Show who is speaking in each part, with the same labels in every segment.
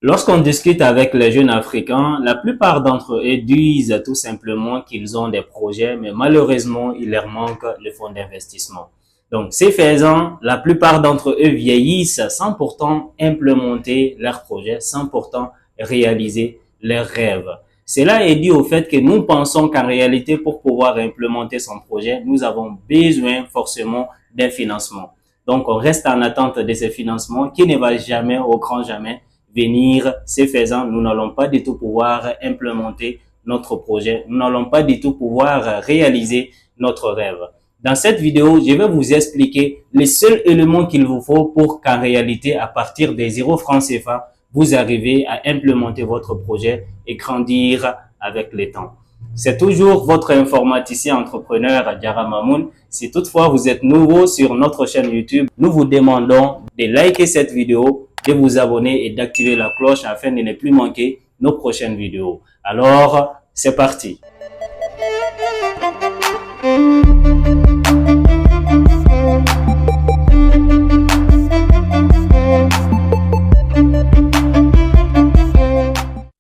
Speaker 1: Lorsqu'on discute avec les jeunes Africains, la plupart d'entre eux disent tout simplement qu'ils ont des projets, mais malheureusement, il leur manque le fonds d'investissement. Donc, ces faisant, la plupart d'entre eux vieillissent sans pourtant implémenter leurs projets, sans pourtant réaliser leurs rêves. Cela est dû au fait que nous pensons qu'en réalité, pour pouvoir implémenter son projet, nous avons besoin forcément d'un financement. Donc, on reste en attente de ce financement qui ne va jamais, au grand jamais, venir. Ce faisant, nous n'allons pas du tout pouvoir implémenter notre projet. Nous n'allons pas du tout pouvoir réaliser notre rêve. Dans cette vidéo, je vais vous expliquer les seuls éléments qu'il vous faut pour qu'en réalité, à partir des 0 francs CFA, vous arrivez à implémenter votre projet et grandir avec le temps. C'est toujours votre informaticien entrepreneur Diarra Mamoun. Si toutefois vous êtes nouveau sur notre chaîne YouTube, nous vous demandons de liker cette vidéo, de vous abonner et d'activer la cloche afin de ne plus manquer nos prochaines vidéos. Alors, c'est parti.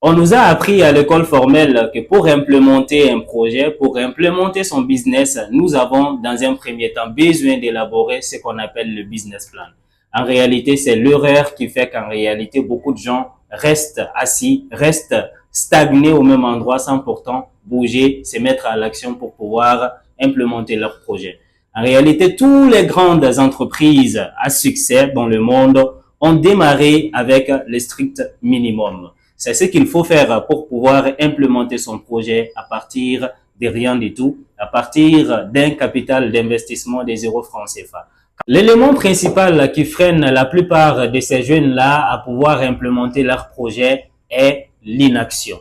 Speaker 1: On nous a appris à l'école formelle que pour implémenter un projet, pour implémenter son business, nous avons dans un premier temps besoin d'élaborer ce qu'on appelle le business plan. En réalité, c'est l'erreur qui fait qu'en réalité, beaucoup de gens restent assis, restent stagnés au même endroit sans pourtant bouger, se mettre à l'action pour pouvoir implémenter leur projet. En réalité, toutes les grandes entreprises à succès dans le monde ont démarré avec le strict minimum. C'est ce qu'il faut faire pour pouvoir implémenter son projet à partir de rien du tout, à partir d'un capital d'investissement de 0 francs CFA. L'élément principal qui freine la plupart de ces jeunes-là à pouvoir implémenter leur projet est l'inaction.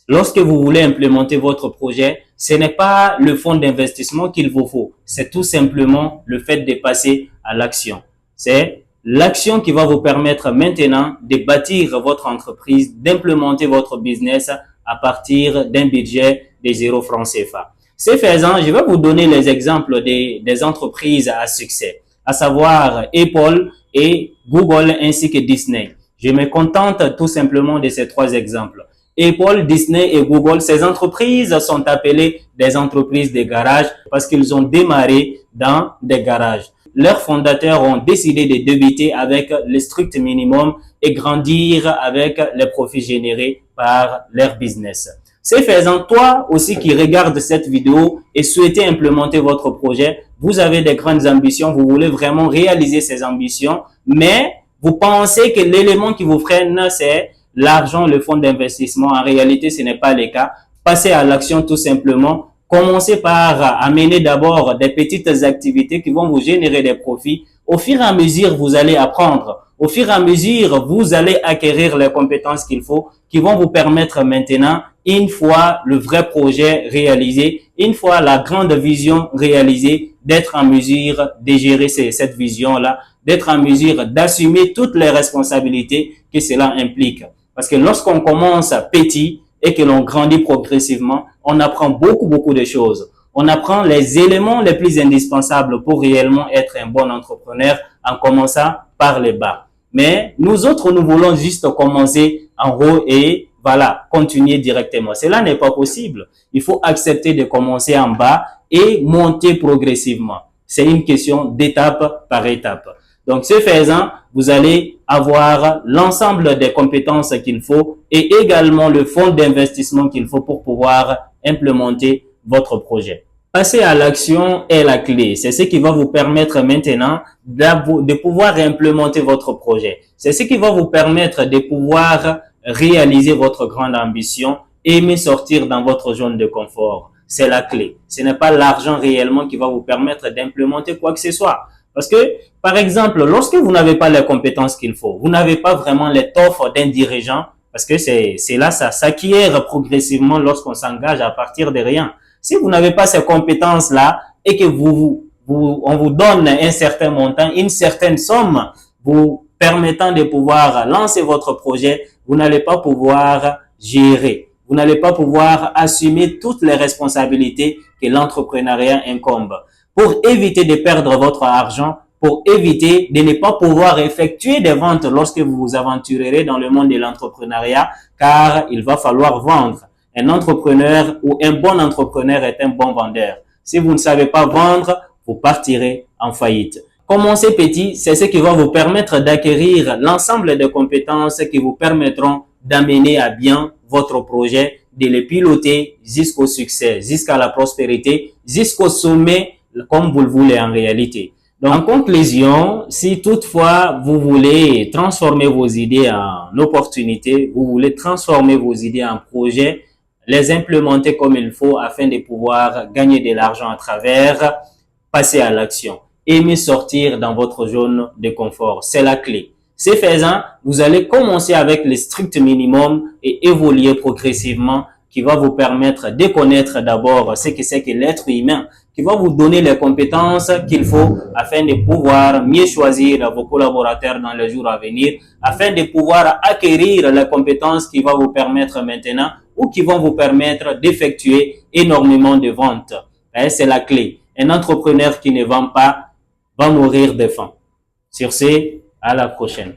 Speaker 1: Lorsque vous voulez implémenter votre projet, ce n'est pas le fonds d'investissement qu'il vous faut. C'est tout simplement le fait de passer à l'action. C'est l'action qui va vous permettre maintenant de bâtir votre entreprise, d'implémenter votre business à partir d'un budget de 0 francs CFA. Ce faisant, je vais vous donner les exemples des entreprises à succès, à savoir Apple et Google ainsi que Disney. Je me contente tout simplement de ces 3 exemples. Apple, Disney et Google, ces entreprises sont appelées des entreprises de garage parce qu'ils ont démarré dans des garages. Leurs fondateurs ont décidé de débuter avec le strict minimum et grandir avec les profits générés par leur business. Ce faisant, toi aussi qui regarde cette vidéo et souhaitez implémenter votre projet, vous avez des grandes ambitions, vous voulez vraiment réaliser ces ambitions, mais vous pensez que l'élément qui vous freine, c'est l'argent, le fonds d'investissement. En réalité, ce n'est pas le cas. Passez à l'action tout simplement. Commencez par amener d'abord des petites activités qui vont vous générer des profits. Au fur et à mesure, vous allez apprendre. Au fur et à mesure, vous allez acquérir les compétences qu'il faut, qui vont vous permettre maintenant, une fois le vrai projet réalisé, une fois la grande vision réalisée, d'être en mesure de gérer cette vision-là, d'être en mesure d'assumer toutes les responsabilités que cela implique. Parce que lorsqu'on commence petit et que l'on grandit progressivement, on apprend beaucoup de choses. On apprend les éléments les plus indispensables pour réellement être un bon entrepreneur en commençant par les bas. Mais nous autres, nous voulons juste commencer en haut et voilà, continuer directement. Cela n'est pas possible. Il faut accepter de commencer en bas et monter progressivement. C'est une question d'étape par étape. Donc, ce faisant, vous allez avoir l'ensemble des compétences qu'il faut et également le fonds d'investissement qu'il faut pour pouvoir implémenter votre projet. Passer à l'action est la clé. C'est ce qui va vous permettre maintenant de pouvoir implémenter votre projet. C'est ce qui va vous permettre de pouvoir réaliser votre grande ambition, aimer sortir dans votre zone de confort. C'est la clé. Ce n'est pas l'argent réellement qui va vous permettre d'implémenter quoi que ce soit. Parce que, par exemple, lorsque vous n'avez pas les compétences qu'il faut, vous n'avez pas vraiment l'étoffe d'un dirigeant, parce que c'est là, ça s'acquiert progressivement lorsqu'on s'engage à partir de rien. Si vous n'avez pas ces compétences-là et que on vous donne un certain montant, une certaine somme, vous permettant de pouvoir lancer votre projet, vous n'allez pas pouvoir gérer. Vous n'allez pas pouvoir assumer toutes les responsabilités que l'entrepreneuriat incombe. Pour éviter de perdre votre argent, pour éviter de ne pas pouvoir effectuer des ventes lorsque vous vous aventurerez dans le monde de l'entrepreneuriat, car il va falloir vendre. Un entrepreneur ou un bon entrepreneur est un bon vendeur. Si vous ne savez pas vendre, vous partirez en faillite. Commencez petit, c'est ce qui va vous permettre d'acquérir l'ensemble des compétences qui vous permettront d'amener à bien votre projet, de le piloter jusqu'au succès, jusqu'à la prospérité, jusqu'au sommet, comme vous le voulez en réalité. Donc, en conclusion, si toutefois vous voulez transformer vos idées en opportunités, vous voulez transformer vos idées en projets, les implémenter comme il faut afin de pouvoir gagner de l'argent à travers, passer à l'action. Aimez sortir dans votre zone de confort. C'est la clé. Ce faisant, vous allez commencer avec le strict minimum et évoluer progressivement qui va vous permettre de connaître d'abord ce que c'est que l'être humain, qui va vous donner les compétences qu'il faut afin de pouvoir mieux choisir vos collaborateurs dans les jours à venir, afin de pouvoir acquérir les compétences qui vont vous permettre maintenant ou qui vont vous permettre d'effectuer énormément de ventes. C'est la clé. Un entrepreneur qui ne vend pas va mourir de faim. Sur ce, à la prochaine.